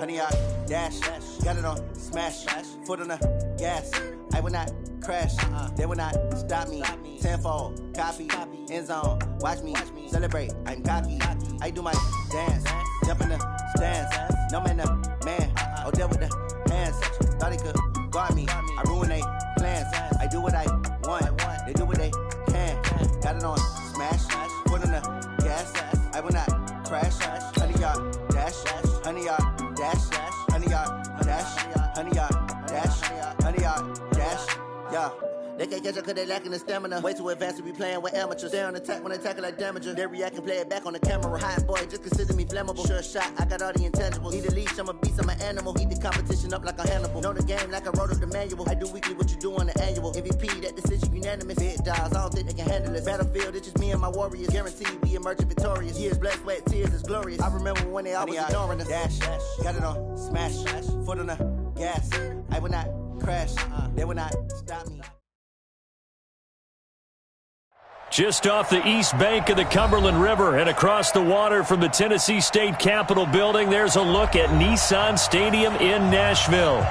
100 yard dash. Got it on smash. Foot on the gas. I will not crash. They will not stop me. Tenfold, copy, end zone. Watch me celebrate. I'm cocky. I do my dance. Jump in the stands. No man, man. Oh, there with the hands. Thought he could guard me. I ruin they plans. I do what I want. They do what they can. Got it on smash. Foot on the gas. I will not crash. 100 yard dash. 100 yard dash. 100 yard dash. 100 yard dash. 100 yard dash. Yeah. They can't catch up cause they lacking the stamina. Way too advanced to be playing with amateurs. Stay on attack when they tackle like damager. They react and play it back on the camera. Hot boy, just consider me flammable. Sure shot, I got all the intangibles. Need a leash, I'm a beast, I'm an animal. Eat the competition up like a Hannibal. Know the game like I wrote up the manual. I do weekly what you do on the annual. MVP, that decision unanimous. Big dogs, I don't think they can handle this. Battlefield, it's just me and my warriors. Guaranteed we emerge victorious. Years, blood, sweat, tears, is glorious. I remember when they always ignoring us. Dash, got it on smash. Foot on the gas. I will not crash. They will not stop me. Just off the east bank of the Cumberland River and across the water from the Tennessee State Capitol building, there's a look at Nissan Stadium in Nashville.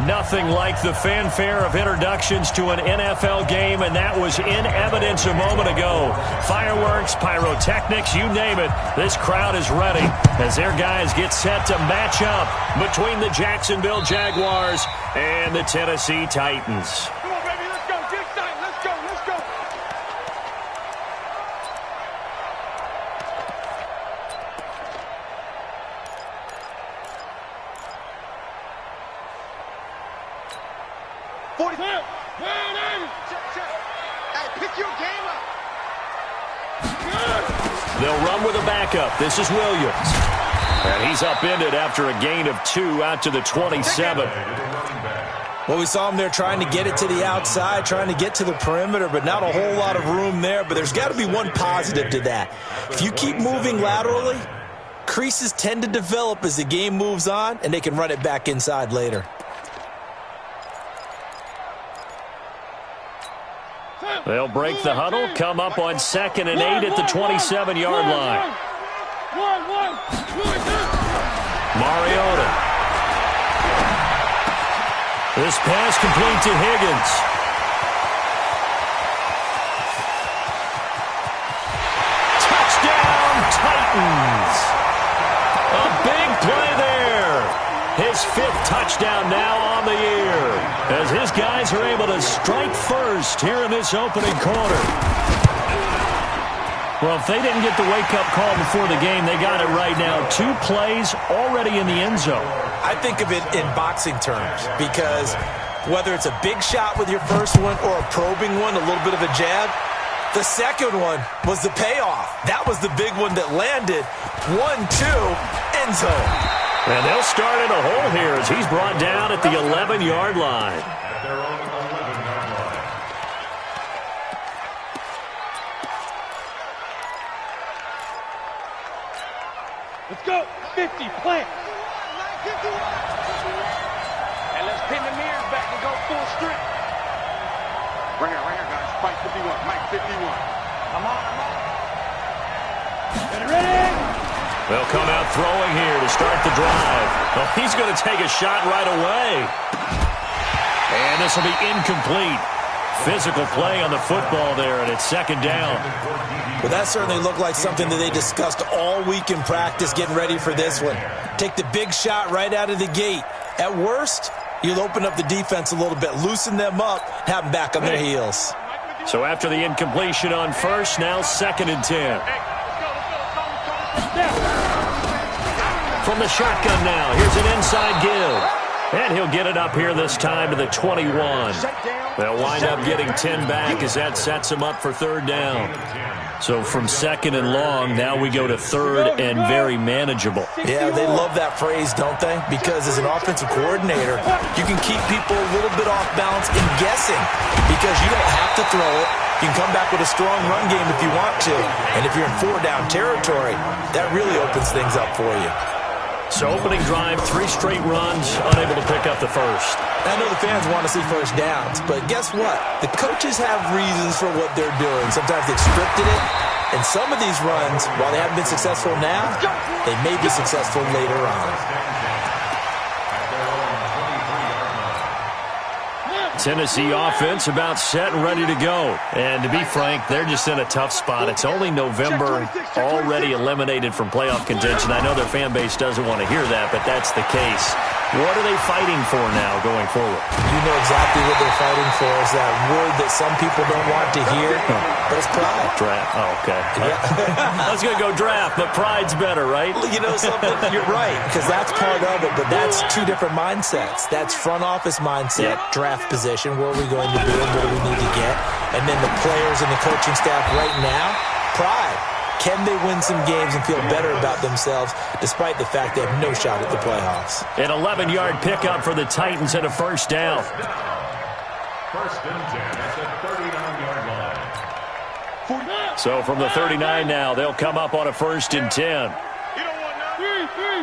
Nothing like the fanfare of introductions to an NFL game, and that was in evidence a moment ago. Fireworks, pyrotechnics, you name it. This crowd is ready as their guys get set to match up between the Jacksonville Jaguars and the Tennessee Titans. 40. Hey, pick your game up. They'll run with a backup. This is Williams. And he's upended after a gain of 2 out to the 27. Well, we saw him there trying to get it to the outside, trying to get to the perimeter, but not a whole lot of room there. But there's got to be one positive to that. If you keep moving laterally, creases tend to develop as the game moves on, and they can run it back inside later. They'll break the huddle, come up on 2nd and 8 at the 27-yard line. Mariota. This pass complete to Higgins. Touchdown, Titans. A big play there. His 5th touchdown now on the year as his guys are able to strike first here in this opening quarter. Well, if they didn't get the wake-up call before the game, they got it right now. 2 plays already in the end zone. I think of it in boxing terms because whether it's a big shot with your first one or a probing one, a little bit of a jab, the second one was the payoff. That was the big one that landed. 1-2, end zone. And they'll start in a hole here as he's brought down at the 11-yard line. Let's go. 50, plant. And let's pin the mirrors back and go full strength. Right here, guys. Mike 51. Mike 51. I'm on. Get ready. They'll come out throwing here to start the drive. Well, he's going to take a shot right away. And this will be incomplete. Physical play on the football there, and it's 2nd down. Well, that certainly looked like something that they discussed all week in practice getting ready for this one. Take the big shot right out of the gate. At worst, you'll open up the defense a little bit, loosen them up, have them back on their heels. So after the incompletion on first, now 2nd and 10. From the shotgun now, here's an inside give. And he'll get it up here this time to the 21. They'll wind up getting 10 back as that sets him up for 3rd down. So from 2nd and long, now we go to 3rd and very manageable. Yeah, they love that phrase, don't they? Because as an offensive coordinator, you can keep people a little bit off balance in guessing because you don't have to throw it. You can come back with a strong run game if you want to. And if you're in 4-down territory, that really opens things up for you. So opening drive, 3 straight runs, unable to pick up the first. I know the fans want to see first downs, but guess what? The coaches have reasons for what they're doing. Sometimes they've scripted it, and some of these runs, while they haven't been successful now, they may be successful later on. Tennessee offense about set and ready to go. And to be frank, they're just in a tough spot. It's only November, already eliminated from playoff contention. I know their fan base doesn't want to hear that, but that's the case. What are they fighting for now going forward? You know exactly what they're fighting for. Is that word that some people don't want to hear, but it's pride. Draft. Oh, okay. Yeah. I was going to go draft, but pride's better, right? You know something? You're right, because that's part of it, but that's two different mindsets. That's front office mindset, draft position, where are we going to be and what do we need to get? And then the players and the coaching staff right now, pride. Can they win some games and feel better about themselves despite the fact they have no shot at the playoffs? An 11-yard pickup for the Titans and a first down. First and 10 at the 39-yard line. So from the 39 now, they'll come up on a first and 10. You don't want none. 3.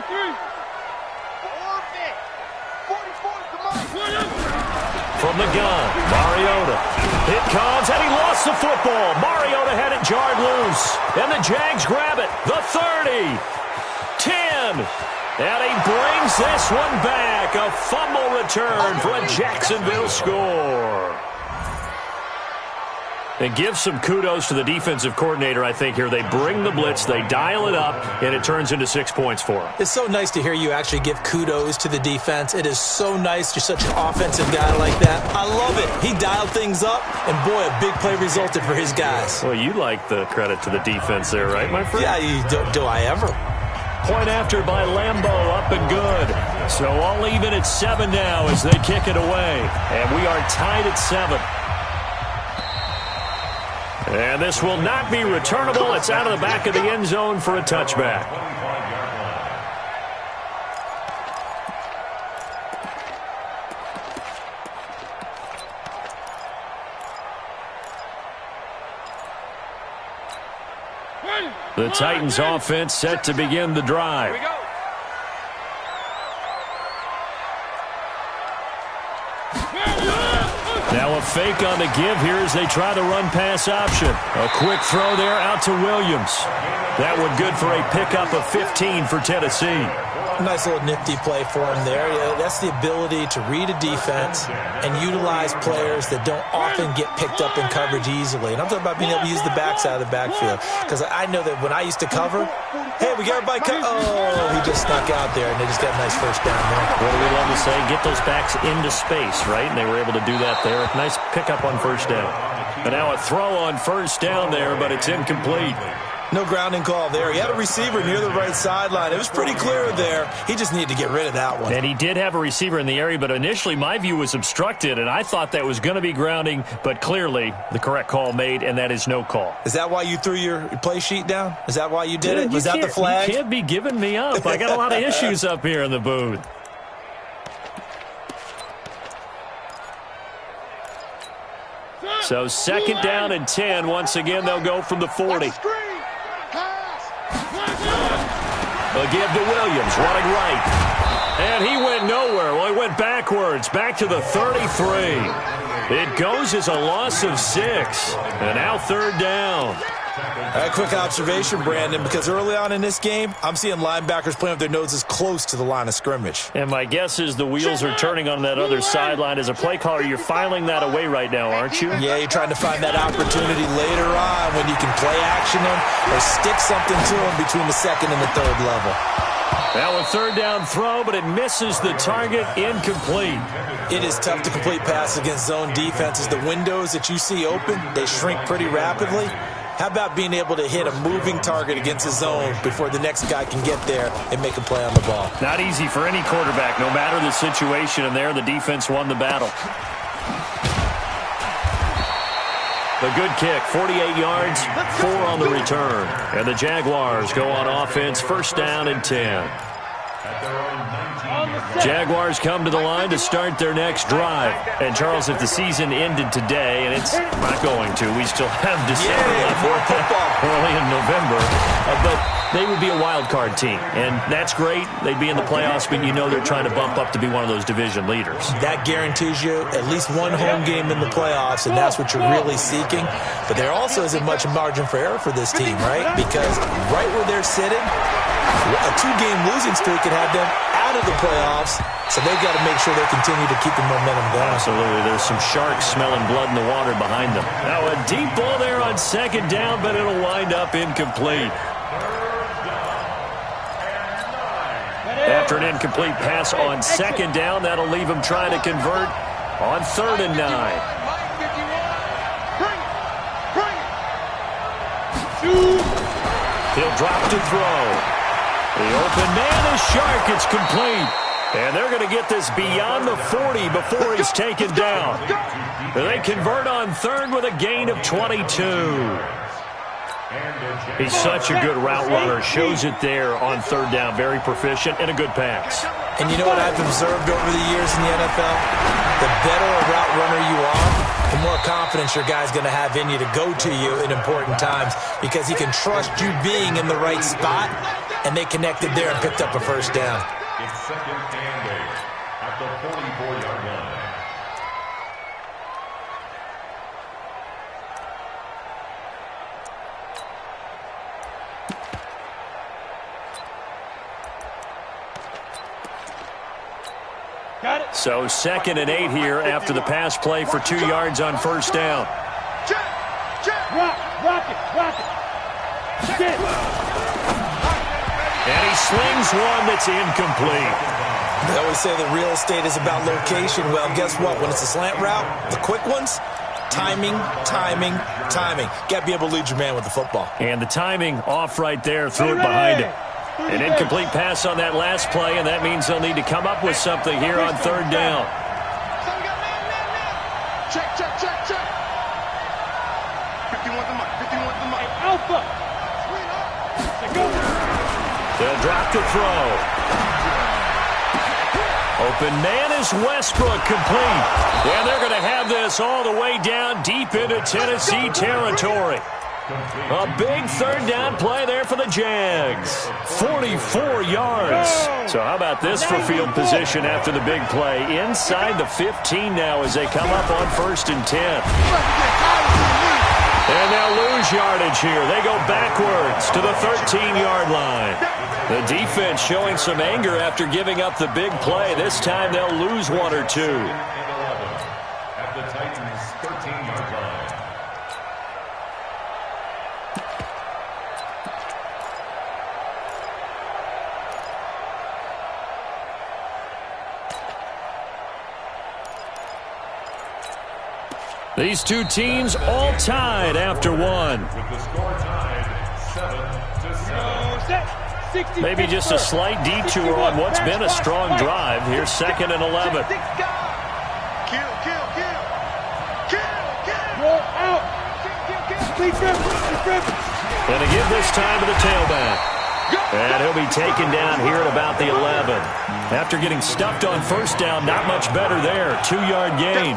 From the gun, Mariota. It comes, and he lost the football. Mariota had it jarred loose. And the Jags grab it. The 30. 10. And he brings this one back. A fumble return for a Jacksonville score. And give some kudos to the defensive coordinator, I think, here. They bring the blitz, they dial it up, and it turns into 6 points for them. It's so nice to hear you actually give kudos to the defense. It is so nice. You're such an offensive guy like that. I love it. He dialed things up, and boy, a big play resulted for his guys. Well, you like the credit to the defense there, right, my friend? Yeah, do I ever? Point after by Lambo, up and good. So all even at 7 now as they kick it away. And we are tied at 7. And this will not be returnable. It's out of the back of the end zone for a touchback. The Titans offense set to begin the drive. Here we go. Now a fake on the give here as they try the run-pass option. A quick throw there out to Williams. That one good for a pickup of 15 for Tennessee. Nice little nifty play for him there. Yeah, that's the ability to read a defense and utilize players that don't often get picked up in coverage easily. And I'm talking about being able to use the backside of the backfield. Because I know that when I used to cover, hey, we got everybody oh, he just snuck out there, and they just got a nice first down there. What do we love to say? Get those backs into space, right? And they were able to do that there. Nice pickup on first down. And now a throw on first down there, but it's incomplete. No grounding call there. He had a receiver near the right sideline. It was pretty clear there. He just needed to get rid of that one. And he did have a receiver in the area, but initially my view was obstructed, and I thought that was going to be grounding, but clearly the correct call made, and that is no call. Is that why you threw your play sheet down? Is that why you did it? Was that the flag? You can't be giving me up. I got a lot of issues up here in the booth. So second down and 10. Once again, they'll go from the 40. A give to Williams, running right. And he went nowhere. Well, he went backwards, back to the 33. It goes as a loss of 6. And now third down. A quick observation, Brandon, because early on in this game, I'm seeing linebackers playing with their noses close to the line of scrimmage. And my guess is the wheels are turning on that other sideline. As a play caller, you're filing that away right now, aren't you? Yeah, you're trying to find that opportunity later on when you can play action them or stick something to them between the second and the third level. Now a third down throw, but it misses the target, incomplete. It is tough to complete passes against zone defenses. The windows that you see open, they shrink pretty rapidly. How about being able to hit a moving target against a zone before the next guy can get there and make a play on the ball? Not easy for any quarterback, no matter the situation, and there the defense won the battle. A good kick, 48 yards, 4 on the return. And the Jaguars go on offense, first down and 10. Jaguars come to the line to start their next drive. And, Charles, if the season ended today, and it's not going to, we still have December left. More football. Early in November. But they would be a wild card team, and that's great. They'd be in the playoffs, but you know they're trying to bump up to be one of those division leaders. That guarantees you at least one home game in the playoffs, and that's what you're really seeking. But there also isn't much margin for error for this team, right? Because right where they're sitting, a 2-game losing streak could have them out of the playoffs, so they've got to make sure they continue to keep the momentum going. Absolutely. There's some sharks smelling blood in the water behind them. Now a deep ball there on second down, but it'll wind up incomplete. After an incomplete pass on second down, that'll leave him trying to convert on 3rd and 9. He'll drop to throw. The open man is Shark. It's complete. And they're going to get this beyond the 40 before he's taken down. They convert on 3rd with a gain of 22. He's such a good route runner. Shows it there on 3rd down. Very proficient and a good pass. And you know what I've observed over the years in the NFL? The better a route runner you are, the more confidence your guy's going to have in you to go to you in important times because he can trust you being in the right spot, and they connected there and picked up a first down. It's 2nd and 8 at the 44-yard line. So 2nd and 8 here after the pass play for 2 yards on first down. Rock it. And he slings one that's incomplete. They always say that real estate is about location. Well, guess what? When it's a slant route, the quick ones, timing. Got to be able to lead your man with the football. And the timing off right there, threw it behind him. An incomplete pass on that last play, and that means they'll need to come up with something here on 3rd down. Check. 51 the mic. Alpha. They'll drop to throw. Open man is Westbrook, complete. And they're going to have this all the way down deep into Tennessee territory. A big 3rd down play there for the Jags. 44 yards. So how about this for field position after the big play? Inside the 15 now as they come up on 1st and 10. And they'll lose yardage here. They go backwards to the 13-yard line. The defense showing some anger after giving up the big play. This time they'll lose 1 or 2. At the Titans' 13-yard line. These two teams all tied after 1. With the score tied 7-7. Maybe just a slight detour on what's been a strong drive. Here's 2nd and 11. Kill. Roll out. And again this time to the tailback. And he'll be taken down here at about the 11. After getting stuffed on first down, not much better there. 2-yard gain.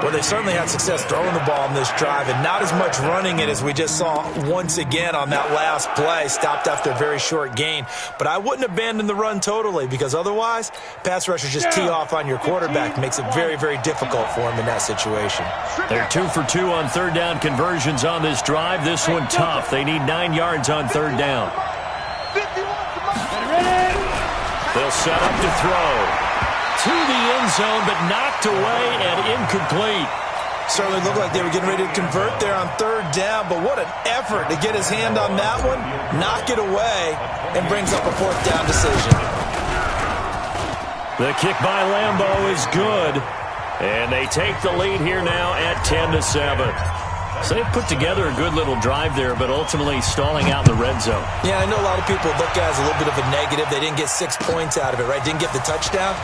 Well, they certainly had success throwing the ball on this drive and not as much running it as we just saw once again on that last play. Stopped after a very short gain. But I wouldn't abandon the run totally because otherwise, pass rushers just tee off on your quarterback. Makes it very, very difficult for him in that situation. They're 2 for 2 on 3rd down conversions on this drive. This one tough. They need 9 yards on 3rd down. They'll set up to throw. To the end zone, but knocked away and incomplete. Certainly looked like they were getting ready to convert there on 3rd down, but what an effort to get his hand on that one, knock it away, and brings up a 4th down decision. The kick by Lambeau is good, and they take the lead here now at 10-7. So they've put together a good little drive there, but ultimately stalling out in the red zone. Yeah, I know a lot of people look at it as a little bit of a negative. They didn't get 6 points out of it, right? Didn't get the touchdown.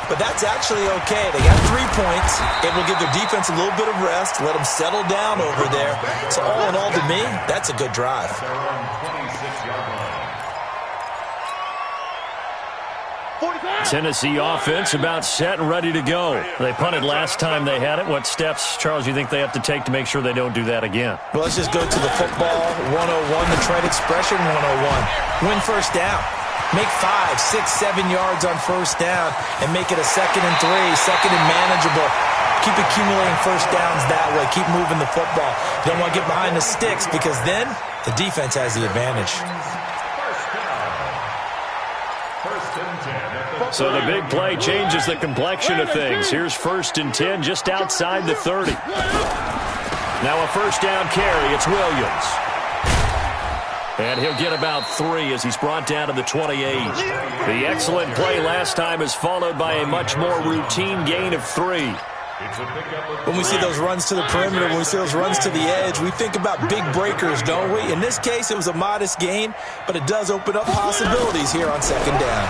But that's actually okay. They got 3 points. Able to give their defense a little bit of rest, let them settle down over there. So all in all, to me, that's a good drive. They're on 26-yard line. Tennessee offense about set and ready to go. They punted last time they had it. What steps, Charles, you think they have to take to make sure they don't do that again? Well, let's just go to the football 101, the trade expression 101. Win first down. Make 5, 6, 7 yards on first down and make it a 2nd and 3, second and manageable. Keep accumulating first downs that way. Keep moving the football. You don't want to get behind the sticks because then the defense has the advantage. So the big play changes the complexion of things. Here's 1st and 10 just outside the 30. Now a first down carry. It's Williams. And he'll get about 3 as he's brought down to the 28. The excellent play last time is followed by a much more routine gain of 3. When we see those runs to the perimeter, when we see those runs to the edge, we think about big breakers, don't we? In this case, it was a modest gain, but it does open up possibilities here on 2nd down.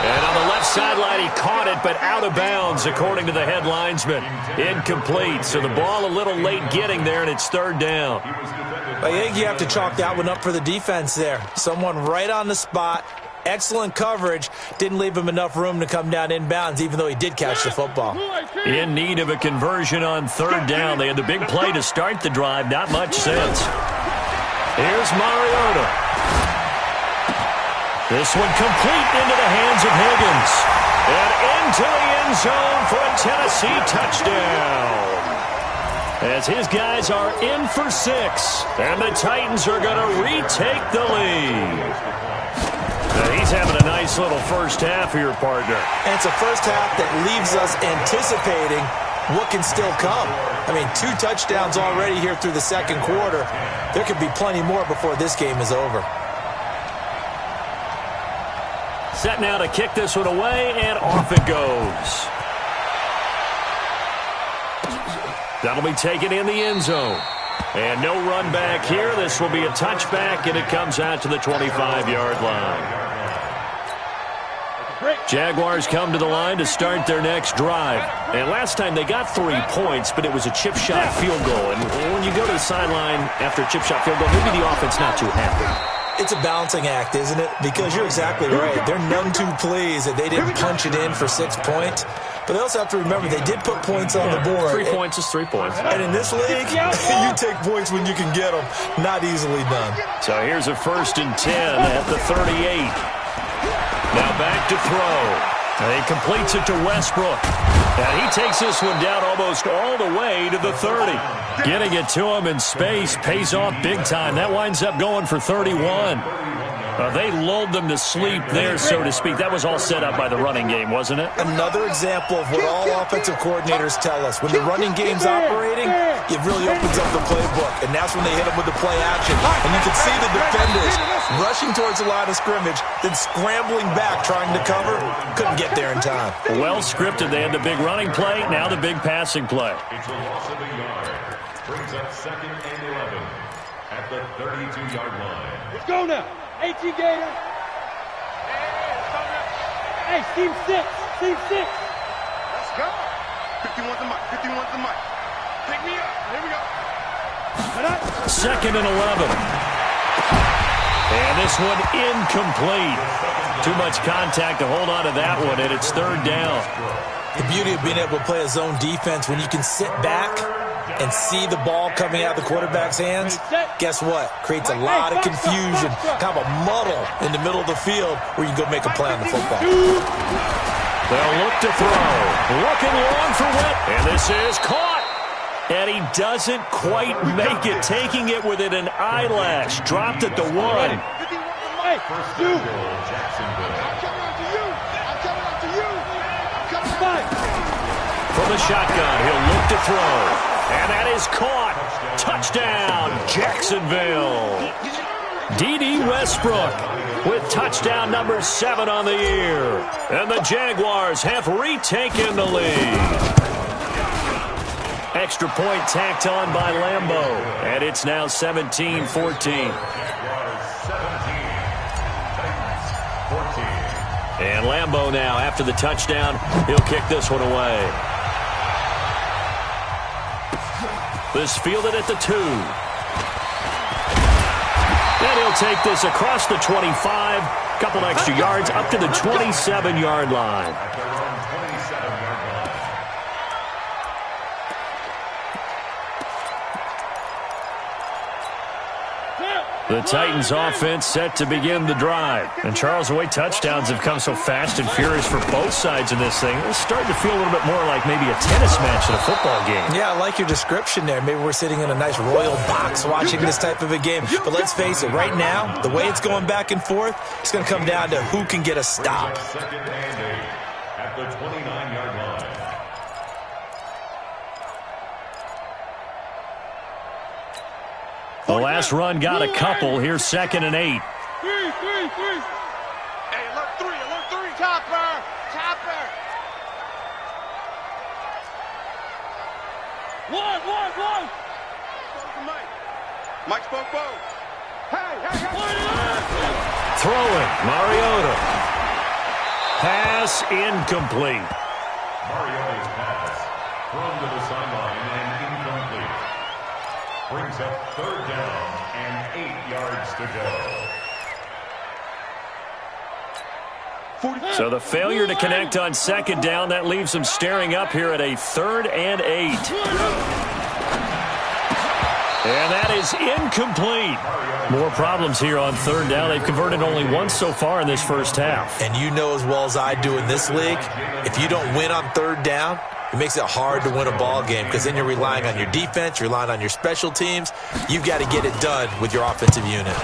And on the left sideline, he caught it, but out of bounds, according to the head linesman. Incomplete, so the ball a little late getting there, and it's 3rd down. I think you have to chalk that one up for the defense there. Someone right on the spot. Excellent coverage. Didn't leave him enough room to come down inbounds, even though he did catch the football. In need of a conversion on 3rd down. They had the big play to start the drive. Not much sense. Here's Mariota. This one complete into the hands of Higgins. And into the end zone for a Tennessee touchdown. As his guys are in for 6. And the Titans are going to retake the lead. He's having a nice little first half here, partner. And it's a first half that leaves us anticipating what can still come. I mean, 2 touchdowns already here through the 2nd quarter. There could be plenty more before this game is over. Set now to kick this one away, and off it goes. That'll be taken in the end zone. And no run back here. This will be a touchback, and it comes out to the 25-yard line. Jaguars come to the line to start their next drive. And last time they got 3 points, but it was a chip shot field goal. And when you go to the sideline after a chip shot field goal, maybe the offense not too happy. It's a balancing act, isn't it? Because you're exactly right. They're none too pleased that they didn't punch it in for 6 points. But they also have to remember they did put points on the board. 3 points is 3 points. And in this league, you take points when you can get them. Not easily done. So here's a 1st and 10 at the 38. Now back to throw. And he completes it to Westbrook. And he takes this one down almost all the way to the 30. Getting it to him in space pays off big time. That winds up going for 31. They lulled them to sleep there, so to speak. That was all set up by the running game, wasn't it? Another example of what all offensive coordinators tell us. When the running game's operating, it really opens up the playbook. And that's when they hit them with the play action. And you can see the defenders rushing towards the line of scrimmage, then scrambling back, trying to cover. Couldn't get there in time. Well scripted. They had the big running play, now the big passing play. It's a loss of a yard. Brings up 2nd and 11 at the 32-yard line. Let's go now. 18 Gator. Hey, Team 6. Team 6. Let's go. 51 to Mike. 51 to Mike. Pick me up. Here we go. 2nd and 11. And this one incomplete. Too much contact to hold on to that one, and it's 3rd down. The beauty of being able to play a zone defense, when you can sit back and see the ball coming out of the quarterback's hands, guess what? Creates a lot of confusion, kind of a muddle in the middle of the field where you can go make a play on the football. They'll look to throw. Looking long for Witt. And this is caught. And he doesn't quite make it. Taking it within an eyelash. Dropped at the 1. Hey, you. From the shotgun, he'll look to throw. And that is caught. Touchdown, Jacksonville. D.D. Westbrook with touchdown number 7 on the year. And the Jaguars have retaken the lead. Extra point tacked on by Lambo. And it's now 17-14. And Lambo now, after the touchdown, he'll kick this one away. This fielded at the 2. And he'll take this across the 25, couple extra yards up to the 27-yard line. The Titans offense set to begin the drive. And Charles, the way touchdowns have come so fast and furious for both sides of this thing, it's starting to feel a little bit more like maybe a tennis match in a football game. Yeah, I like your description there. Maybe we're sitting in a nice royal box watching this type of a game. But let's face it, right now, the way it's going back and forth, it's going to come down to who can get a stop. Second and 8 at the 29-yard line. The last run got a couple. Here's 2nd and 8. Three. Hey, alert three. Chopper. One. Mike spoke both. Hey. Throwing, Mariota. Pass incomplete. Mariota's pass thrown to the sideline and incomplete. Brings up 3rd down and 8 yards to go. So the failure to connect on 2nd down, that leaves them staring up here at a 3rd and 8. And that is incomplete. More problems here on 3rd down. They've converted only once so far in this first half. And you know as well as I do in this league, if you don't win on 3rd down, it makes it hard to win a ball game because then you're relying on your defense, you're relying on your special teams. You've got to get it done with your offensive unit.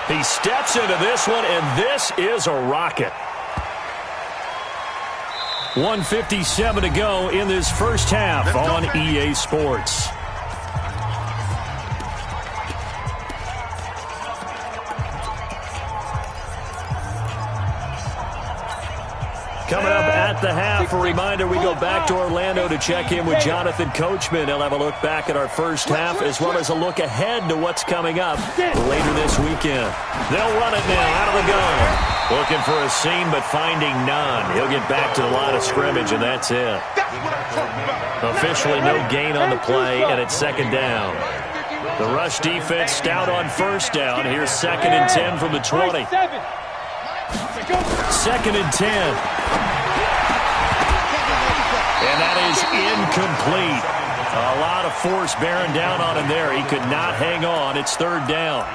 He steps into this one, and this is a rocket. 1:57 to go in this first half on EA Sports. Coming up at the half, a reminder, we go back to Orlando to check in with Jonathan Coachman. He'll have a look back at our first half as well as a look ahead to what's coming up later this weekend. They'll run it now out of the gun. Looking for a seam but finding none. He'll get back to the line of scrimmage, and that's it. Officially no gain on the play, and it's 2nd down. The rush defense stout on 1st down. Here's 2nd and 10 from the 20. 2nd and 10. And that is incomplete. A lot of force bearing down on him there. He could not hang on. It's 3rd down.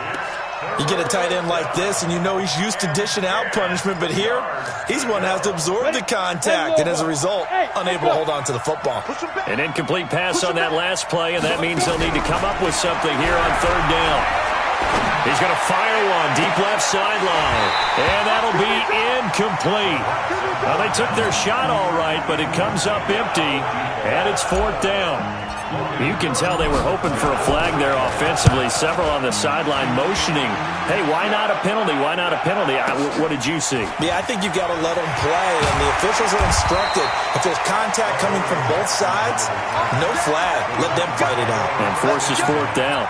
You get a tight end like this, and you know he's used to dishing out punishment, but here, he's one that has to absorb the contact, and as a result, unable to hold on to the football. An incomplete pass on that last play, and that means they'll need to come up with something here on 3rd down. He's going to fire one deep left sideline, and that'll be incomplete. Well, they took their shot all right, but it comes up empty, and it's 4th down. You can tell they were hoping for a flag there offensively. Several on the sideline motioning, hey, why not a penalty? Why not a penalty? What did you see? Yeah, I think you've got to let them play, and the officials are instructed. If there's contact coming from both sides, no flag. Let them fight it out. And forces 4th down.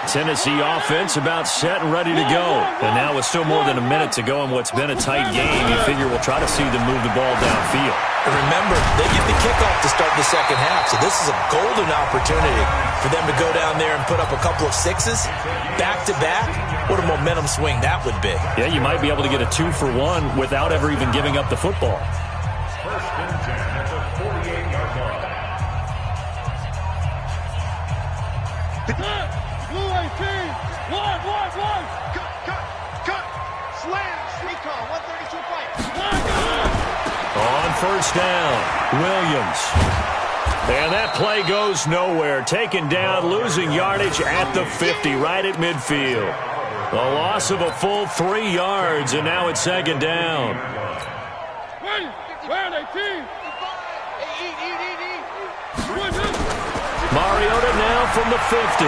Tennessee offense about set and ready to go. And now with still more than a minute to go in what's been a tight game, you figure we'll try to see them move the ball downfield. And remember, they get the kickoff to start the second half, so this is a golden opportunity for them to go down there and put up a couple of sixes back-to-back. What a momentum swing that would be. Yeah, you might be able to get a 2-for-1 without ever even giving up the football. 1st and 10 at the 48-yard line. Blue 18. One. Cut. Slam. Recon. 132 fight. On 1st down, Williams. And that play goes nowhere. Taken down, losing yardage at the 50, right at midfield. A loss of a full 3 yards, and now it's 2nd down. Mariota now from the 50.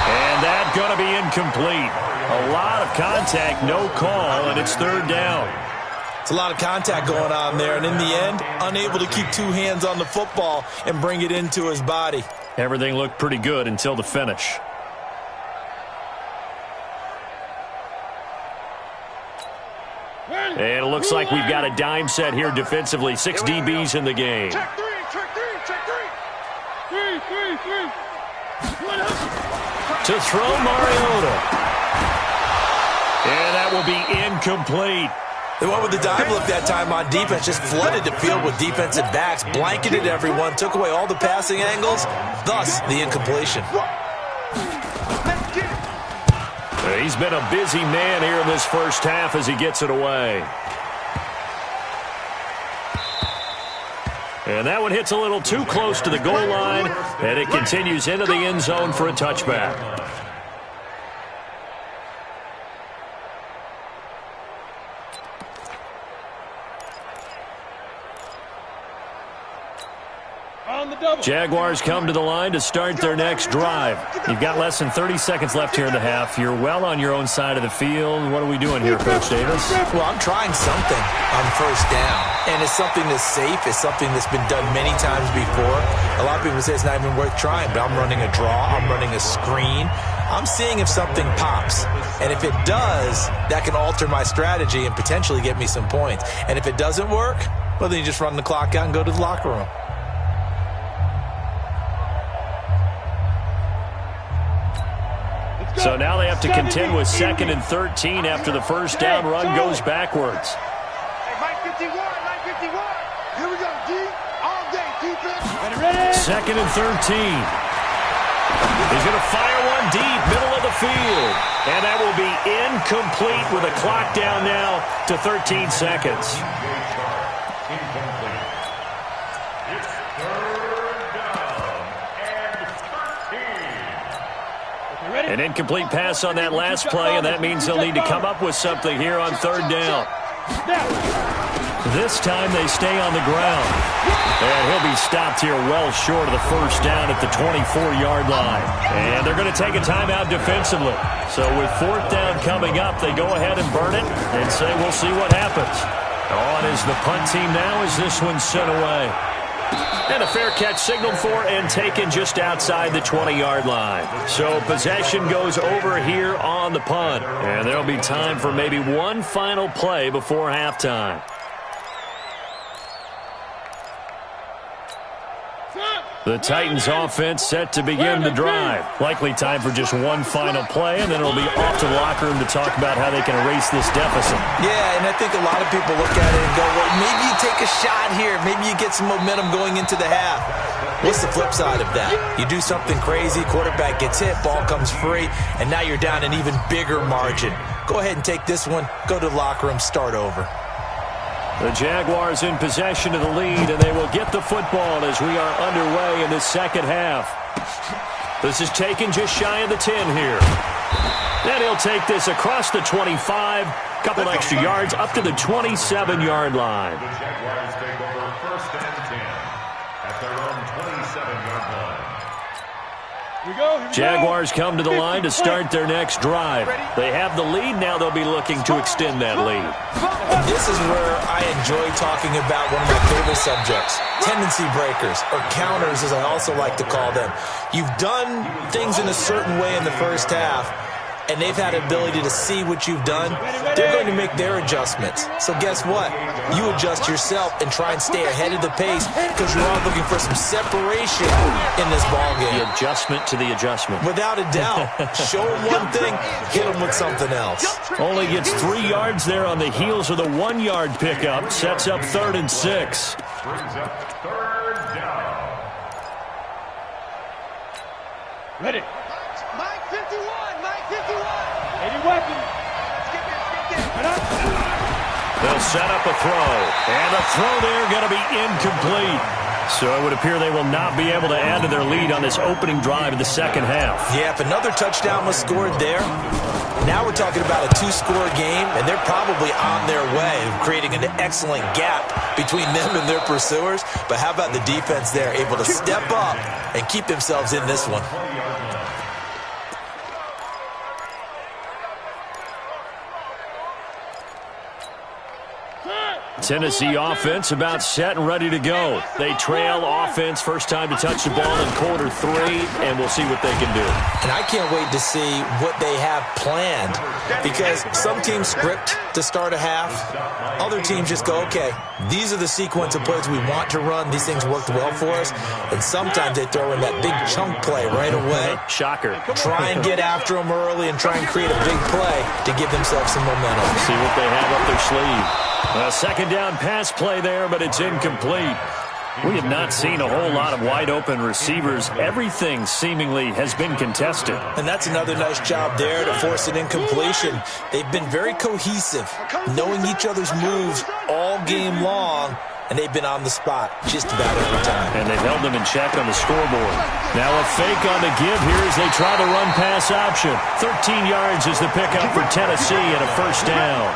And that's going to be incomplete. A lot of contact, no call, and it's 3rd down. It's a lot of contact going on there, and in the end, unable to keep 2 hands on the football and bring it into his body. Everything looked pretty good until the finish. And it looks like we've got a dime set here defensively. 6 DBs in the game. Check three. Three. To throw Mariota. And that will be incomplete. They went with the dive look that time on defense, just flooded the field with defensive backs, blanketed everyone, took away all the passing angles, thus the incompletion. He's been a busy man here in this first half as he gets it away. And that one hits a little too close to the goal line, and it continues into the end zone for a touchback. Jaguars come to the line to start their next drive. You've got less than 30 seconds left here in the half. You're well on your own side of the field. What are we doing here, Coach Davis? Well, I'm trying something on first down, and it's something that's safe. It's something that's been done many times before. A lot of people say it's not even worth trying, but I'm running a draw. I'm running a screen. I'm seeing if something pops, and if it does, that can alter my strategy and potentially get me some points. And if it doesn't work, well, then you just run the clock out and go to the locker room. So now they have to contend with 2nd and 13 after the first down run goes backwards. Hey, Mike 51. Here we go, D. All day, defense. Ready. 2nd and 13. He's going to fire one deep, middle of the field. And that will be incomplete with a clock down now to 13 seconds. An incomplete pass on that last play, and that means they'll need to come up with something here on 3rd down. This time they stay on the ground. And he'll be stopped here well short of the first down at the 24-yard line. And they're going to take a timeout defensively. So with 4th down coming up, they go ahead and burn it and say we'll see what happens. On is the punt team now as this one's sent away. And a fair catch signaled for and taken just outside the 20-yard line. So possession goes over here on the punt. And there'll be time for maybe one final play before halftime. The Titans offense set to begin the drive. Likely time for just one final play, and then it'll be off to the locker room to talk about how they can erase this deficit. Yeah, and I think a lot of people look at it and go, well, maybe you take a shot here. Maybe you get some momentum going into the half. What's the flip side of that? You do something crazy, quarterback gets hit, ball comes free, and now you're down an even bigger margin. Go ahead and take this one, go to the locker room, start over. The Jaguars in possession of the lead, and they will get the football as we are underway in the second half. This is taken just shy of the 10 here. Then he'll take this across the 25, couple extra yards up to the 27-yard line. The Jaguars take over 1st and 10 at their own 27-yard line. Jaguars come to the line to start their next drive. They have the lead. Now they'll be looking to extend that lead. This is where I enjoy talking about one of my favorite subjects, tendency breakers, or counters as I also like to call them. You've done things in a certain way in the first half, and they've had ability to see what you've done. They're going to make their adjustments. So guess what? You adjust yourself and try and stay ahead of the pace because you're all looking for some separation in this ballgame. The adjustment to the adjustment. Without a doubt. Show them one thing, hit them with something else. Only gets 3 yards there on the heels of the 1-yard pickup. Sets up 3rd and 6. Brings up 3rd down. Ready. Mike 51. Mike 51. Any weapon. They'll set up a throw. And the throw there going to be incomplete. So it would appear they will not be able to add to their lead on this opening drive of the second half. Yeah, if another touchdown was scored there, now we're talking about a 2-score game, and they're probably on their way of creating an excellent gap between them and their pursuers. But how about the defense there, able to step up and keep themselves in this one? Tennessee offense about set and ready to go. They trail offense first time to touch the ball in quarter 3, and we'll see what they can do. And I can't wait to see what they have planned, because some teams script to start a half. Other teams just go, okay, these are the sequence of plays we want to run. These things worked well for us. And sometimes they throw in that big chunk play right away. Shocker. Try and get after them early and try and create a big play to give themselves some momentum. See what they have up their sleeve. A second down pass play there, but it's incomplete. We have not seen a whole lot of wide-open receivers. Everything seemingly has been contested. And that's another nice job there to force an incompletion. They've been very cohesive, knowing each other's moves all game long, and they've been on the spot just about every time. And they've held them in check on the scoreboard. Now a fake on the give here as they try the run-pass option. 13 yards is the pickup for Tennessee and a first down.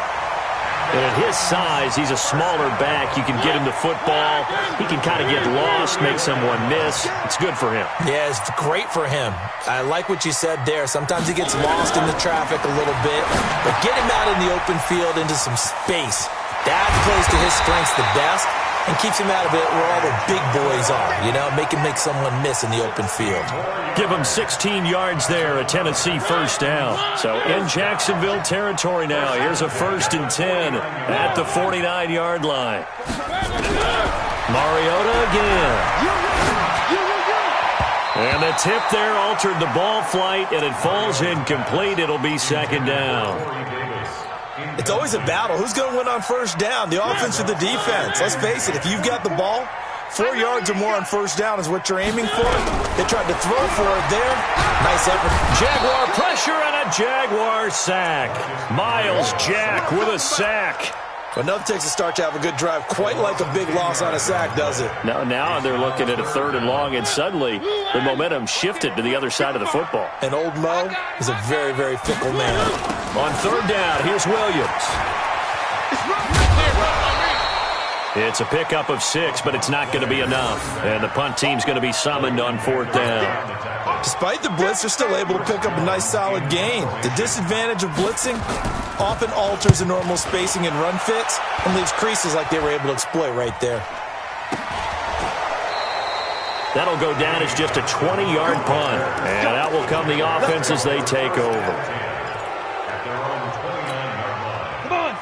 And at his size, he's a smaller back. You can get him the football. He can kind of get lost, make someone miss. It's good for him. Yeah, it's great for him. I like what you said there. Sometimes he gets lost in the traffic a little bit, but get him out in the open field into some space. That plays to his strengths the best and keeps him out of it where all the big boys are, you know, make someone miss in the open field. Give him 16 yards there, a Tennessee first down. So in Jacksonville territory now. Here's a 1st and 10 at the 49-yard line. Mariota again. And the tip there altered the ball flight, and it falls incomplete. It'll be second down. It's always a battle. Who's going to win on first down, the offense or the defense? Let's face it, if you've got the ball, 4 yards or more on first down is what you're aiming for. They tried to throw for it there. Nice effort. Jaguar pressure and a Jaguar sack. Miles Jack with a sack. Enough takes a start to have a good drive. Quite like a big loss on a sack, does it? Now they're looking at a 3rd and long, and suddenly the momentum shifted to the other side of the football. And old Mo is a very, very fickle man. On 3rd down, here's Williams. It's a pickup of 6, but it's not going to be enough. And the punt team's going to be summoned on 4th down. Despite the blitz, they're still able to pick up a nice solid gain. The disadvantage of blitzing often alters the normal spacing and run fits and leaves creases like they were able to exploit right there. That'll go down as just a 20-yard punt. And out will come the offense as they take over.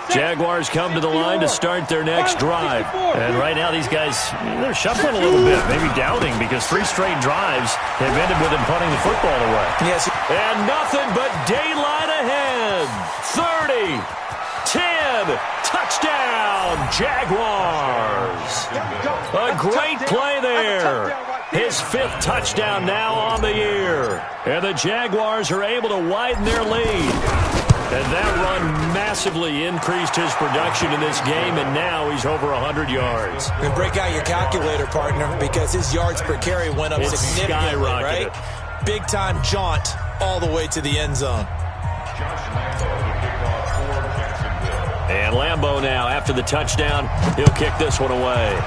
Jaguars come to the line to start their next drive. And right now these guys, they're shuffling a little bit, maybe doubting, because 3 straight drives have ended with them punting the football away. Yes. And nothing but daylight ahead. 30, 10, touchdown, Jaguars. A great play there. His 5th touchdown now on the year. And the Jaguars are able to widen their lead. And that run massively increased his production in this game, and now he's over 100 yards. And break out your calculator, partner, because his yards per carry went up significantly, right? Big-time jaunt all the way to the end zone. And Lambeau now, after the touchdown, he'll kick this one away.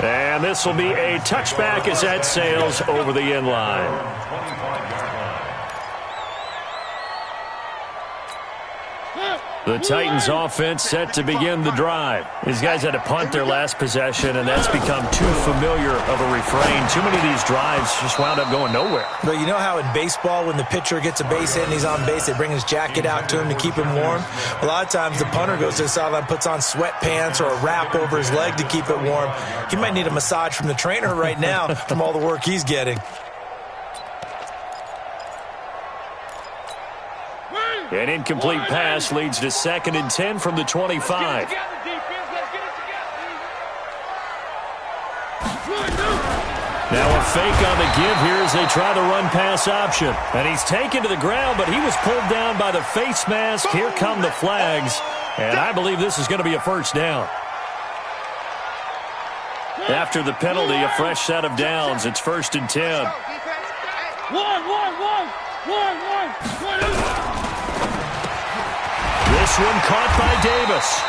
And this will be a touchback as that sails over the end line. The Titans offense set to begin the drive. These guys had to punt their last possession, and that's become too familiar of a refrain. Too many of these drives just wound up going nowhere. But you know how in baseball, when the pitcher gets a base hit and he's on base, they bring his jacket out to him to keep him warm? A lot of times the punter goes to the sideline, puts on sweatpants or a wrap over his leg to keep it warm. He might need a massage from the trainer right now from all the work he's getting. An incomplete pass leads to 2nd and 10 from the 25. Now a fake on the give here as they try the run-pass option. And he's taken to the ground, but he was pulled down by the face mask. Here come the flags. And I believe this is going to be a first down. After the penalty, a fresh set of downs. It's 1st and 10. This one caught by Davis.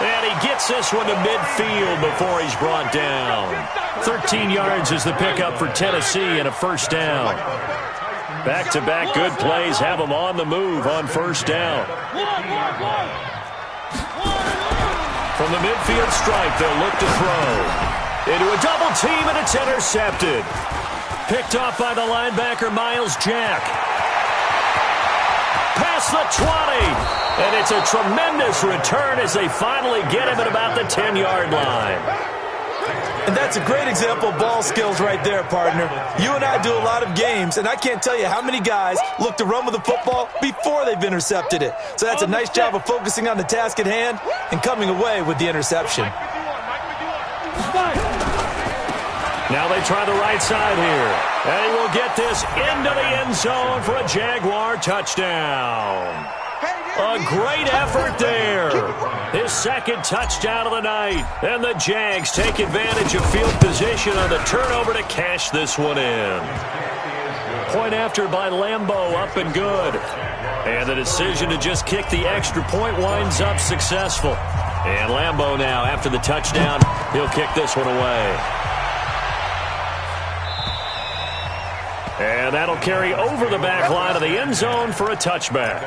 And he gets this one to midfield before he's brought down. 13 yards is the pickup for Tennessee and a first down. Back-to-back good plays have them on the move on first down. From the midfield stripe, they'll look to throw. Into a double team, and it's intercepted. Picked off by the linebacker, Miles Jack. Past the 20. And it's a tremendous return as they finally get him at about the 10-yard line. And that's a great example of ball skills right there, partner. You and I do a lot of games, and I can't tell you how many guys look to run with the football before they've intercepted it. So that's a nice job of focusing on the task at hand and coming away with the interception. Now they try the right side here. And he will get this into the end zone for a Jaguar touchdown. A great effort there. His second touchdown of the night. And the Jags take advantage of field position on the turnover to cash this one in. Point after by Lambeau, up and good. And the decision to just kick the extra point winds up successful. And Lambeau now, after the touchdown, he'll kick this one away. And that'll carry over the back line of the end zone for a touchback.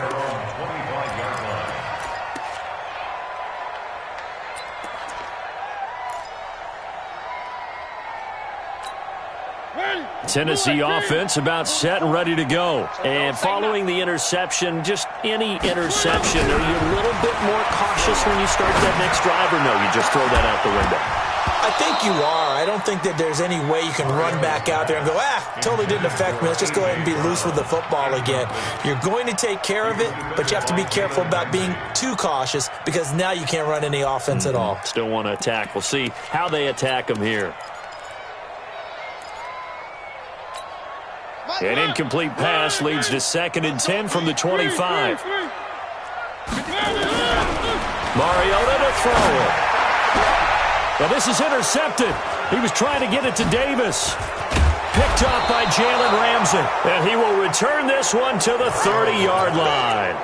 Tennessee offense about set and ready to go. And following the interception, just any interception, are you a little bit more cautious when you start that next drive, or no, you just throw that out the window? I think you are. I don't think that there's any way you can run back out there and go, totally didn't affect me. Let's just go ahead and be loose with the football again. You're going to take care of it, but you have to be careful about being too cautious because now you can't run any offense at all. Still want to attack. We'll see how they attack them here. An incomplete pass leads to 2nd and 10 from the 25. Mariota to throw it. Well, this is intercepted. He was trying to get it to Davis. Picked off by Jalen Ramsey. And he will return this one to the 30-yard line.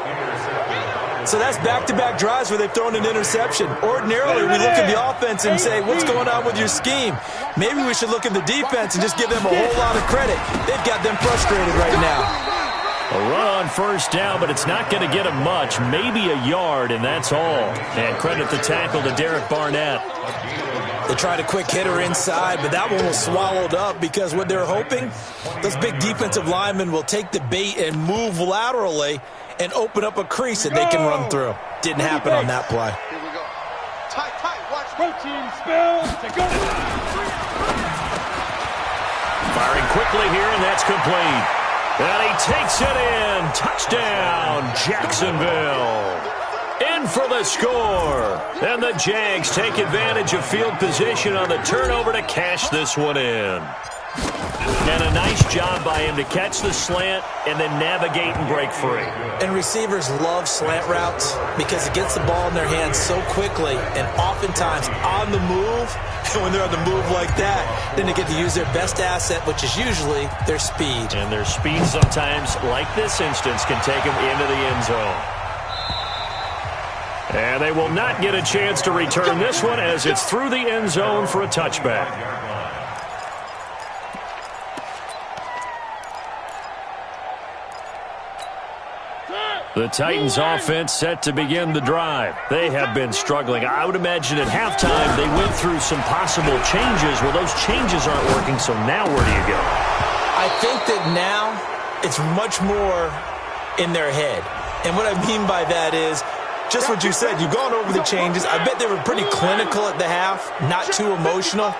So that's back-to-back drives where they've thrown an interception. Ordinarily, we look at the offense and say, what's going on with your scheme? Maybe we should look at the defense and just give them a whole lot of credit. They've got them frustrated right now. A run on first down, but it's not going to get him much. Maybe a yard, and that's all. And credit the tackle to Derek Barnett. They tried a quick hitter inside, but that one was swallowed up because what they're hoping, those big defensive linemen will take the bait and move laterally and open up a crease that they can run through. Didn't happen on that play. Here we go. Tight, watch. Protein spill to go. Firing quickly here, and that's complete. And he takes it in. Touchdown, Jacksonville. In for the score. And the Jags take advantage of field position on the turnover to cash this one in. And a nice job by him to catch the slant and then navigate and break free. And receivers love slant routes because it gets the ball in their hands so quickly and oftentimes on the move. And when they're on the move like that, then they get to use their best asset, which is usually their speed. And their speed sometimes, like this instance, can take them into the end zone. And they will not get a chance to return this one as it's through the end zone for a touchback. The Titans offense set to begin the drive. They have been struggling. I would imagine at halftime they went through some possible changes. Well, those changes aren't working, so now where do you go? I think that now it's much more in their head. And what I mean by that is just what you said. You've gone over the changes. I bet they were pretty clinical at the half, not too emotional.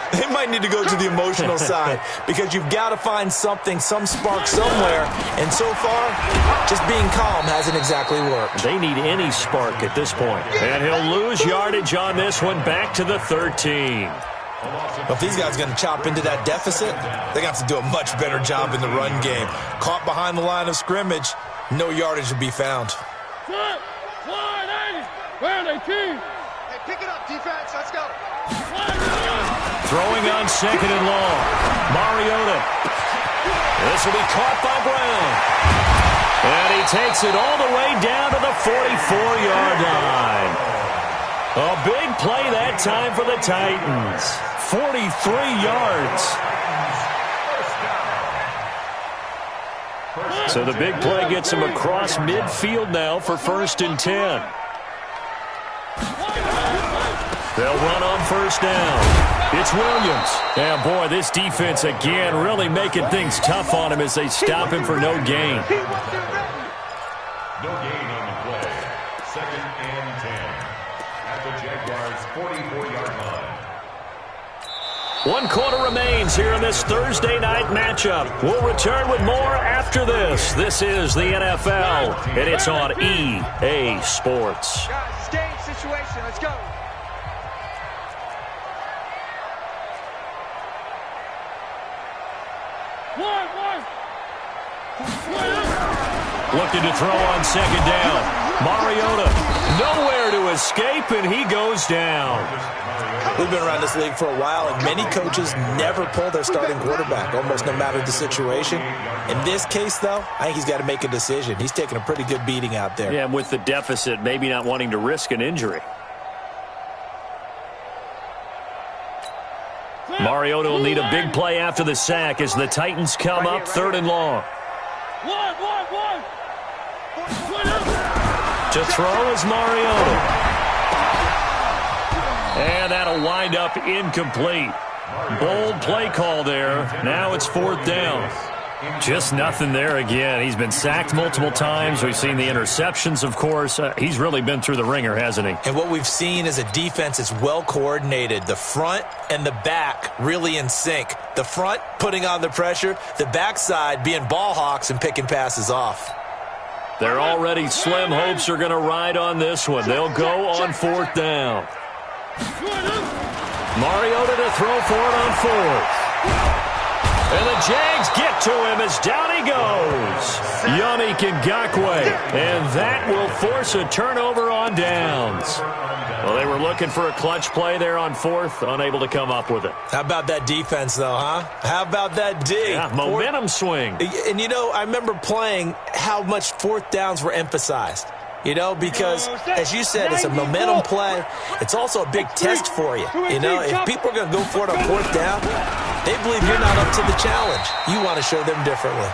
They might need to go to the emotional side because you've got to find something, some spark somewhere. And so far, just being calm hasn't exactly worked. They need any spark at this point. And he'll lose yardage on this one, back to the 13. Well, if these guys are going to chop into that deficit, they're going to have to do a much better job in the run game. Caught behind the line of scrimmage, no yardage to be found. Where are they, team? Hey, pick it up, defense. Let's go. Throwing on 2nd and long. Mariota. This will be caught by Brown. And he takes it all the way down to the 44-yard line. A big play that time for the Titans. 43 yards. So the big play gets him across midfield now for 1st and 10. They'll run on 1st down. It's Williams. And boy, this defense again really making things tough on him as they stop him for no gain. No gain on the play. 2nd and 10 at the Jaguars' 44-yard line. 1 quarter remains here in this Thursday night matchup. We'll return with more after this. This is the NFL, and it's on EA Sports. Guys, it's game situation. Let's go. Looking to throw on 2nd down. Mariota nowhere to escape, and he goes down. We've been around this league for a while, and many coaches never pull their starting quarterback, almost no matter the situation. In this case, though, I think he's got to make a decision. He's taking a pretty good beating out there. Yeah, and with the deficit, maybe not wanting to risk an injury. Mariota will need a big play after the sack as the Titans come up 3rd and long. To throw is Mariota. And that'll wind up incomplete. Bold play call there. Now it's 4th down. Just nothing there again. He's been sacked multiple times. We've seen the interceptions, of course. He's really been through the ringer, hasn't he? And what we've seen is a defense that's well coordinated. The front and the back really in sync. The front putting on the pressure. The backside being ball hawks and picking passes off. Their already slim hopes are going to ride on this one. They'll go on 4th down. Mariota to throw for it on 4th. And the Jags get to him as down he goes. Yannick Ngakoue. And that will force a turnover on downs. Well, they were looking for a clutch play there on 4th, unable to come up with it. How about that defense, though, huh? How about that D? Yeah, momentum swing. And, you know, I remember playing how much 4th downs were emphasized. You know, because, as you said, it's a momentum play. It's also a big test for you. You know, if people are going to go for it on 4th down, they believe you're not up to the challenge. You want to show them differently.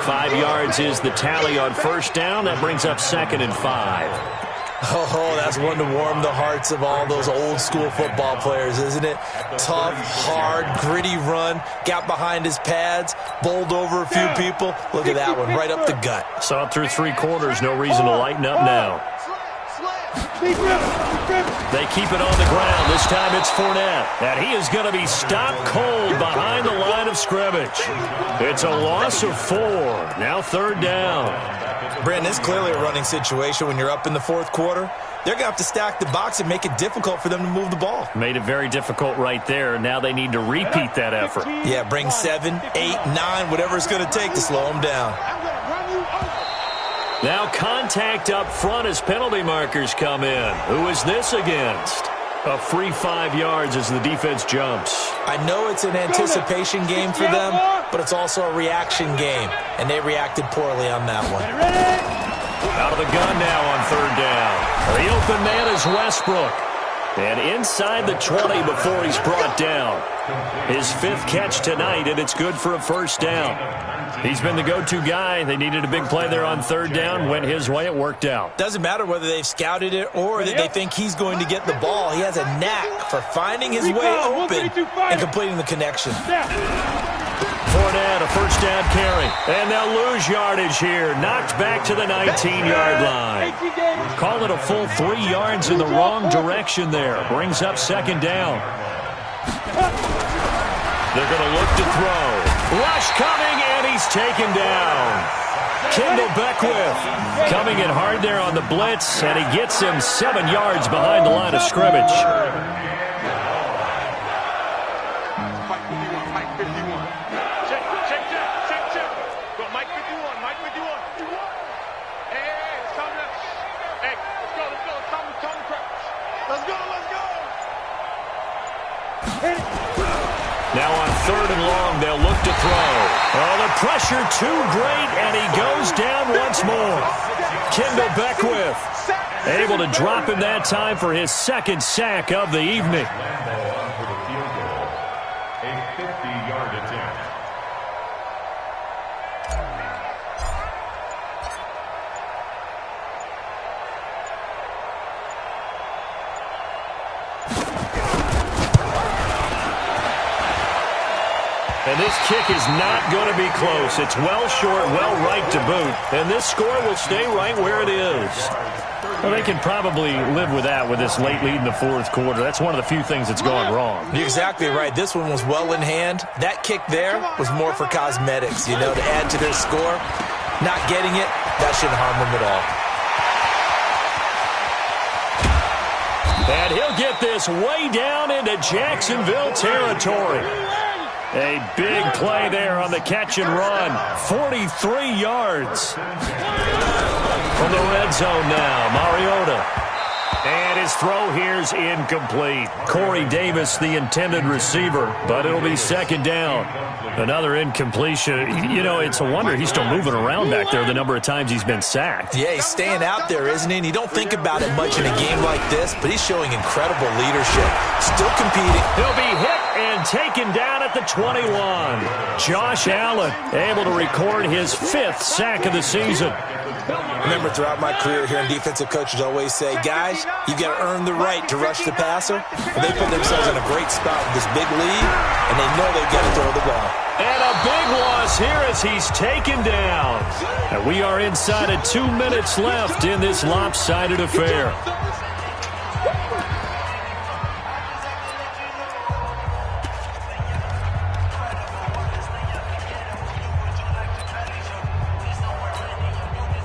5 yards is the tally on 1st down. That brings up 2nd and 5. Oh, that's one to warm the hearts of all those old-school football players, isn't it? Tough, hard, gritty run, got behind his pads, bowled over a few people. Look at that one, right up the gut. Saw it through 3 quarters, no reason to lighten up now. They keep it on the ground. This time it's Fournette. And he is going to be stopped cold behind the line of scrimmage. It's a loss of 4. Now 3rd down. Brandon, it's clearly a running situation when you're up in the 4th quarter. They're going to have to stack the box and make it difficult for them to move the ball. Made it very difficult right there. Now they need to repeat that effort. Yeah, bring 7, 8, 9, whatever it's going to take to slow them down. Now contact up front as penalty markers come in. Who is this against? A free 5 yards as the defense jumps. I know it's an anticipation game for them, but it's also a reaction game, and they reacted poorly on that one. Out of the gun now on 3rd down. The open man is Westbrook. And inside the 20 before he's brought down. His 5th catch tonight, and it's good for a 1st down. He's been the go-to guy. They needed a big play there on 3rd down. Went his way. It worked out. Doesn't matter whether they've scouted it or that they think he's going to get the ball. He has a knack for finding his way open and completing the connection. Fournette, a 1st down carry. And they'll lose yardage here. Knocked back to the 19-yard line. Call it a full 3 yards in the wrong direction there. Brings up 2nd down. They're going to look to throw. Rush coming, and he's taken down. Kendall Beckwith coming in hard there on the blitz, and he gets him 7 yards behind the line of scrimmage. Now on 3rd and long, they'll look to throw. Oh, the pressure too great, and he goes down once more. Kendall Beckwith able to drop him that time for his 2nd sack of the evening. A 50-yard attempt. And this kick is not going to be close. It's well short, well right to boot. And this score will stay right where it is. Well, they can probably live with that with this late lead in the fourth quarter. That's one of the few things that's gone wrong. You're exactly right. This one was well in hand. That kick there was more for cosmetics, to add to their score. Not getting it, that shouldn't harm them at all. And he'll get this way down into Jacksonville territory. A big play there on the catch and run. 43 yards. From the red zone now, Mariota. And his throw here's incomplete. Corey Davis, the intended receiver, but it'll be second down. Another incompletion. It's a wonder he's still moving around back there the number of times he's been sacked. Yeah, he's staying out there, isn't he? And you don't think about it much in a game like this, but he's showing incredible leadership. Still competing. He'll be hit and taken down at the 21. Josh Allen able to record his 5th sack of the season. Remember, throughout my career here, defensive coaches always say, guys, you've got to earn the right to rush the passer. But they put themselves in a great spot with this big lead, and they know they've got to throw the ball. And a big loss here as he's taken down. And we are inside of 2 minutes left in this lopsided affair.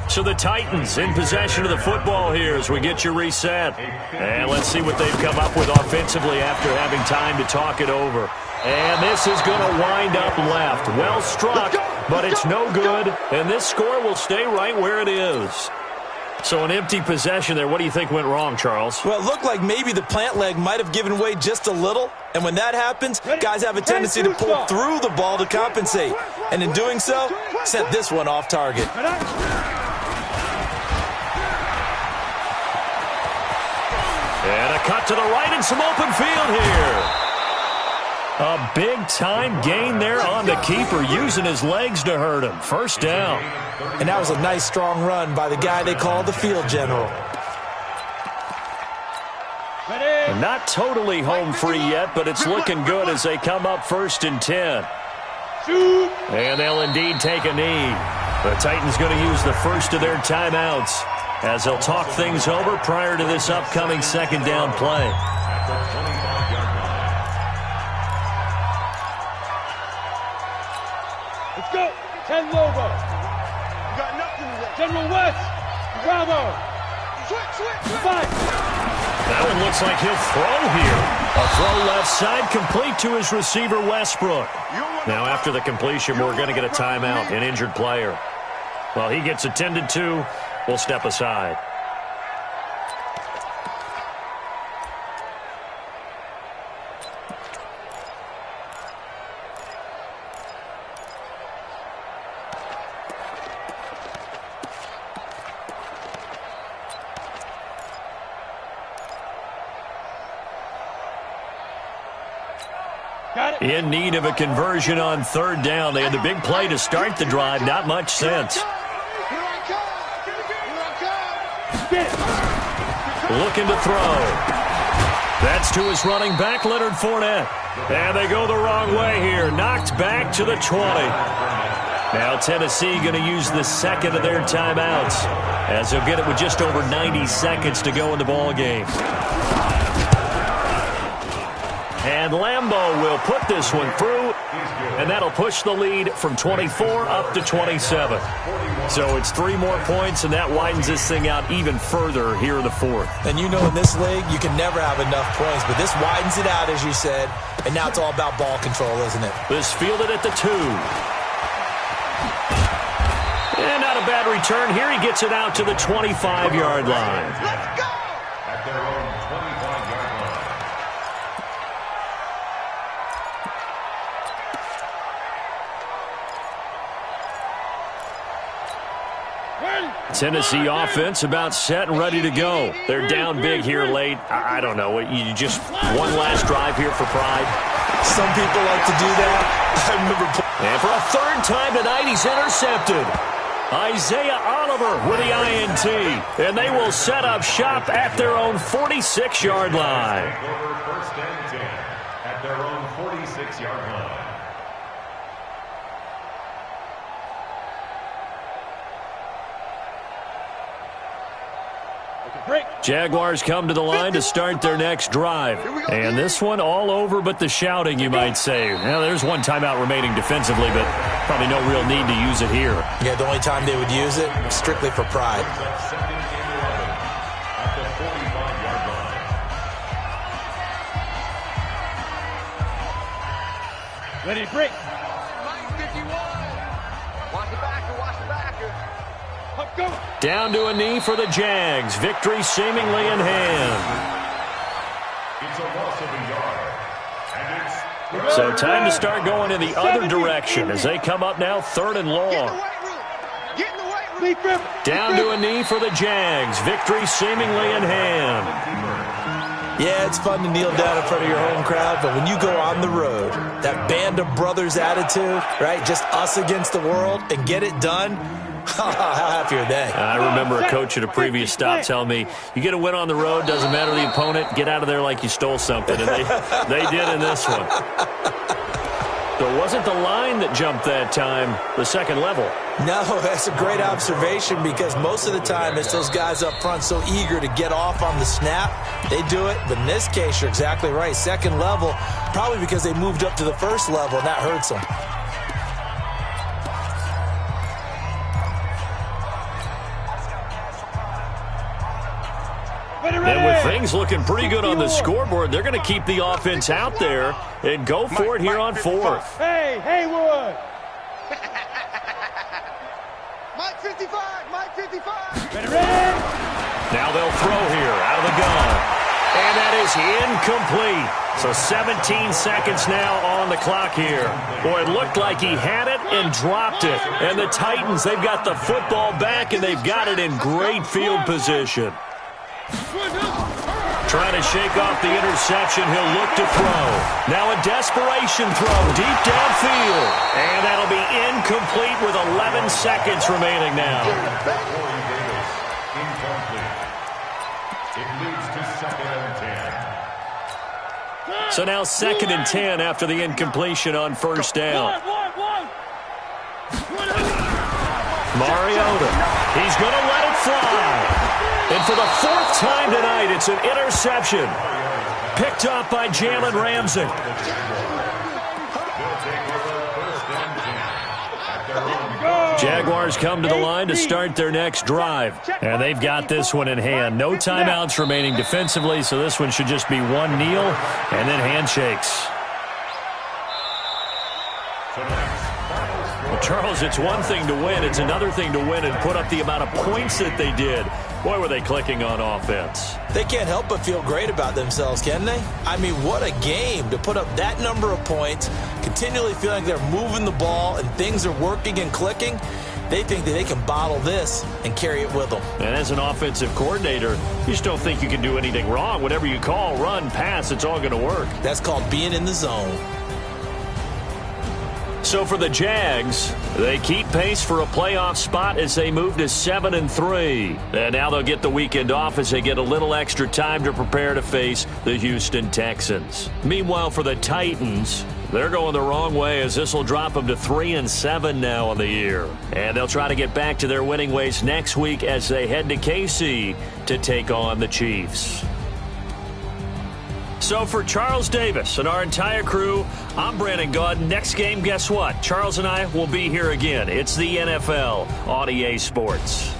So the Titans in possession of the football here as we get you reset. And let's see what they've come up with offensively after having time to talk it over. And this is going to wind up left. Well struck, but it's no good. And this score will stay right where it is. So an empty possession there. What do you think went wrong, Charles? Well, it looked like maybe the plant leg might have given way just a little. And when that happens, guys have a tendency to pull through the ball to compensate. And in doing so, sent this one off target. And a cut to the right and some open field here. A big-time gain there on the keeper, using his legs to hurt him. First down. And that was a nice, strong run by the guy they call the field general. They're not totally home free yet, but it's looking good as they come up 1st and 10. And they'll indeed take a knee. The Titans going to use the first of their timeouts as they'll talk things over prior to this upcoming second down play. Let's go. 10 Lobo. You got nothing left. General West. Bravo. Switch. 5. That one looks like he'll throw here. A throw left side complete to his receiver, Westbrook. Now after the completion, we're going to get a timeout, an injured player. Well, he gets attended to. We'll step aside. In need of a conversion on 3rd down. They had the big play to start the drive. Not much sense. Looking to throw. That's to his running back, Leonard Fournette. And they go the wrong way here. Knocked back to the 20. Now Tennessee going to use the second of their timeouts as they'll get it with just over 90 seconds to go in the ball game. And Lambeau will put this one through, and that'll push the lead from 24 up to 27. So it's 3 more points, and that widens this thing out even further here in the 4th. And in this league, you can never have enough points, but this widens it out, as you said, and now it's all about ball control, isn't it? This fielded at the 2. And not a bad return here. He gets it out to the 25-yard line. Let's go! At their own 25-yard line. Tennessee offense about set and ready to go. They're down big here late. I don't know. You just one last drive here for pride. Some people like to do that. I remember. And for a 3rd time tonight, he's intercepted. Isaiah Oliver with the INT. And they will set up shop at their own 46-yard line. First and 10 at their own 46-yard line. Jaguars come to the line to start their next drive. And this one all over but the shouting, you might say. Now, there's one timeout remaining defensively, but probably no real need to use it here. Yeah, the only time they would use it, strictly for pride. Ready, break. Mike 51. Watch the backer, watch the backer. Up, go. Down to a knee for the Jags. Victory seemingly in hand. It's a loss of a yard. And it's So time to start going in the other direction as they come up now 3rd and long. Get in the weight room. Down to a knee for the Jags. Victory seemingly in hand. Yeah, it's fun to kneel down in front of your home crowd, but when you go on the road, that band of brothers attitude, right, just us against the world, and get it done, how happy are they? I remember a coach at a previous stop telling me, you get a win on the road, doesn't matter the opponent, get out of there like you stole something. And they did in this one. Though it wasn't the line that jumped that time, the second level. No, that's a great observation because most of the time it's those guys up front so eager to get off on the snap. They do it, but in this case, you're exactly right. Second level, probably because they moved up to the first level, and that hurts them. And with things looking pretty good on the scoreboard, they're going to keep the offense out there and go for it here on 4th. Hey, Haywood. Mike 55, Mike 55. Ready. Now they'll throw here out of the gun. And that is incomplete. So 17 seconds now on the clock here. Boy, it looked like he had it and dropped it. And the Titans, they've got the football back, and they've got it in great field position. Trying to shake off the interception. He'll look to throw. Now a desperation throw deep downfield. And that'll be incomplete with 11 seconds remaining now. incomplete. It leads to 2nd and 10. So now 2nd and 10 after the incompletion on first down. Mariota. He's going to let it fly. And for the 4th time tonight, it's an interception. Picked up by Jalen Ramsey. Jaguars come to the line to start their next drive. And they've got this one in hand. No timeouts remaining defensively, so this one should just be one kneel and then handshakes. Well, Charles, it's one thing to win. It's another thing to win and put up the amount of points that they did. Boy, were they clicking on offense. They can't help but feel great about themselves, can they? I mean, what a game to put up that number of points, continually feeling like they're moving the ball and things are working and clicking. They think that they can bottle this and carry it with them. And as an offensive coordinator, you just don't think you can do anything wrong. Whatever you call, run, pass, it's all going to work. That's called being in the zone. So for the Jags, they keep pace for a playoff spot as they move to 7-3. And now they'll get the weekend off as they get a little extra time to prepare to face the Houston Texans. Meanwhile, for the Titans, they're going the wrong way as this will drop them to 3-7 now on the year. And they'll try to get back to their winning ways next week as they head to KC to take on the Chiefs. So for Charles Davis and our entire crew, I'm Brandon Gaud. Next game, guess what? Charles and I will be here again. It's the NFL on EA Sports.